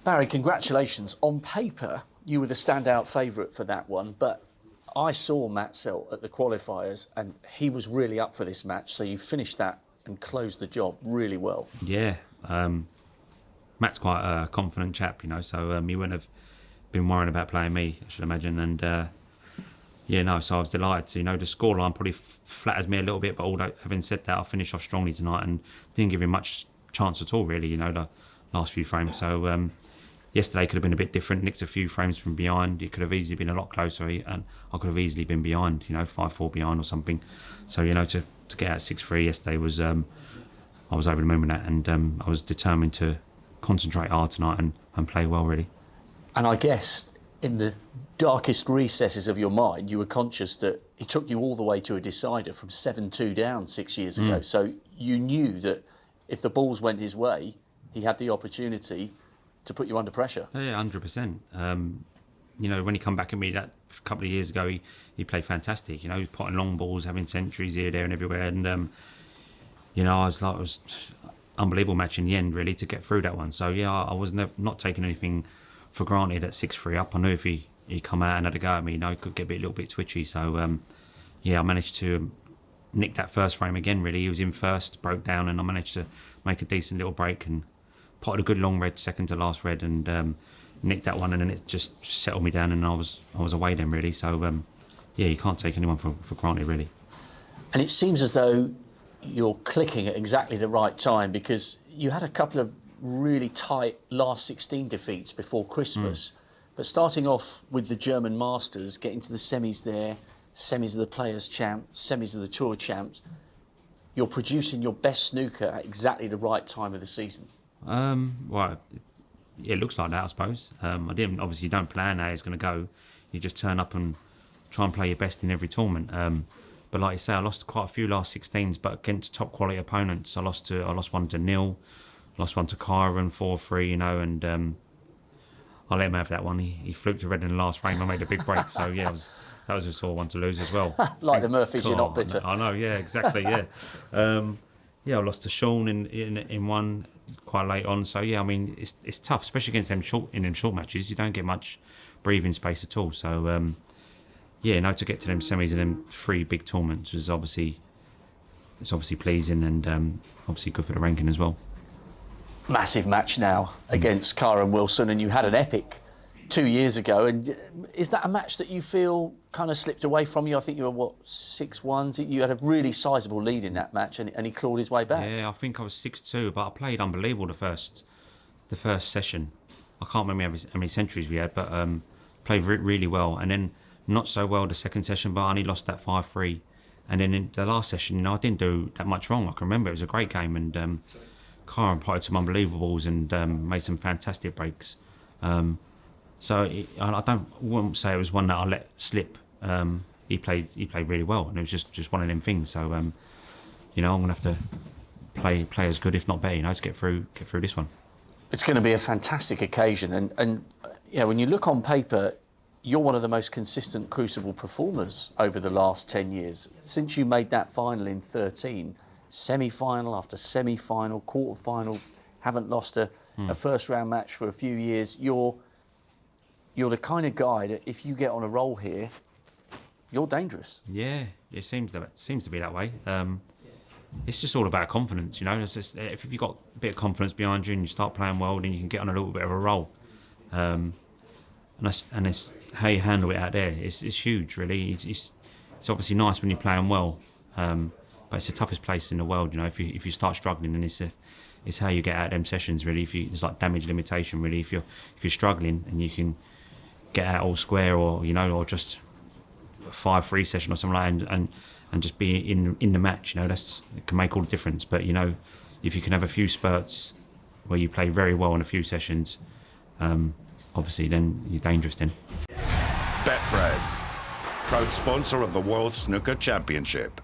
Barry, congratulations. On paper, you were the standout favourite for that one, but I saw Matt Selt at the qualifiers and he was really up for this match, so you finished that and closed the job really well. Yeah, Matt's quite a confident chap, you know, so he wouldn't have been worrying about playing me, I should imagine, and yeah, no, so I was delighted to, you know, the scoreline probably flatters me a little bit, but although having said that, I finished off strongly tonight and didn't give him much chance at all, really, you know, the last few frames. So yesterday could have been a bit different, nicked a few frames from behind. It could have easily been a lot closer, and I could have easily been behind, you know, 5-4 behind or something. So, you know, to get out 6-3 yesterday was, I was over the moon with that, and I was determined to concentrate hard tonight and play well, really. And I guess in the darkest recesses of your mind, you were conscious that it took you all the way to a decider from 7-2 down 6 years ago. So you knew that if the balls went his way, he had the opportunity to put you under pressure. Yeah, 100%. You know, when he come back at me that couple of years ago, he played fantastic. You know, he was potting long balls, having centuries here, there and everywhere. And, you know, it was unbelievable match in the end, really, to get through that one. So, yeah, I was not taking anything for granted at 6-3 up. I knew if he come out and had a go at me, you know, he could get a little bit twitchy. So, yeah, I managed to nick that first frame again, really. He was in first, broke down, and I managed to make a decent little break and potted a good long red, second to last red, and nicked that one, and then it just settled me down, and I was away then, really. So, yeah, you can't take anyone for granted, really. And it seems as though you're clicking at exactly the right time, because you had a couple of really tight last 16 defeats before Christmas. But starting off with the German Masters, getting to the semis there, semis of the Players' Champ, semis of the Tour Champs, you're producing your best snooker at exactly the right time of the season. Well, it looks like that, I suppose. Obviously, you don't plan how it's going to go. You just turn up and try and play your best in every tournament. But like you say, I lost quite a few last 16s, but against top quality opponents. I lost one to Neil, lost one to Kyren 4-3, you know, and I let him have that one. He fluked a red in the last frame. I made a big break, so yeah, that was a sore one to lose as well. Like the Murphys, you're not bitter. I know, yeah, exactly, yeah. Yeah, I lost to Sean in one quite late on. So yeah, I mean, it's tough, especially against them short matches. You don't get much breathing space at all. So yeah, no, to get to them semis and them 3 big tournaments was obviously pleasing, and obviously good for the ranking as well. Massive match now against Kyren Wilson, and you had an epic 2 years ago. And is that a match that you feel kind of slipped away from you? I think you were, 6-1? You had a really sizable lead in that match, and he clawed his way back. Yeah, I think I was 6-2, but I played unbelievable the first session. I can't remember how many centuries we had, but played really well. And then not so well the second session, but I only lost that 5-3. And then in the last session, you know, I didn't do that much wrong. I can remember it was a great game, and Kyren played some unbelievable balls and made some fantastic breaks. So I wouldn't say it was one that I let slip. He played really well, and it was just one of them things. So you know, I'm gonna have to play as good, if not better, you know, to get through this one. It's going to be a fantastic occasion, and you know, when you look on paper, you're one of the most consistent Crucible performers over the last 10 years. Since you made that final in 13, semi-final after semi-final, quarter-final, haven't lost a first-round match for a few years. You're the kind of guy that if you get on a roll here, you're dangerous. Yeah, it seems to be that way. It's just all about confidence, you know. It's just, if you've got a bit of confidence behind you and you start playing well, then you can get on a little bit of a roll. And it's how you handle it out there. It's huge, really. It's obviously nice when you're playing well, but it's the toughest place in the world, you know. If you start struggling, then it's how you get out of them sessions, really. It's like damage limitation, really. If you're struggling and you can get out all square, or you know, or just a 5-3 session or something like that, and just be in the match, you know, it can make all the difference. But you know, if you can have a few spurts where you play very well in a few sessions, obviously then you're dangerous then. Betfred, proud sponsor of the World Snooker Championship.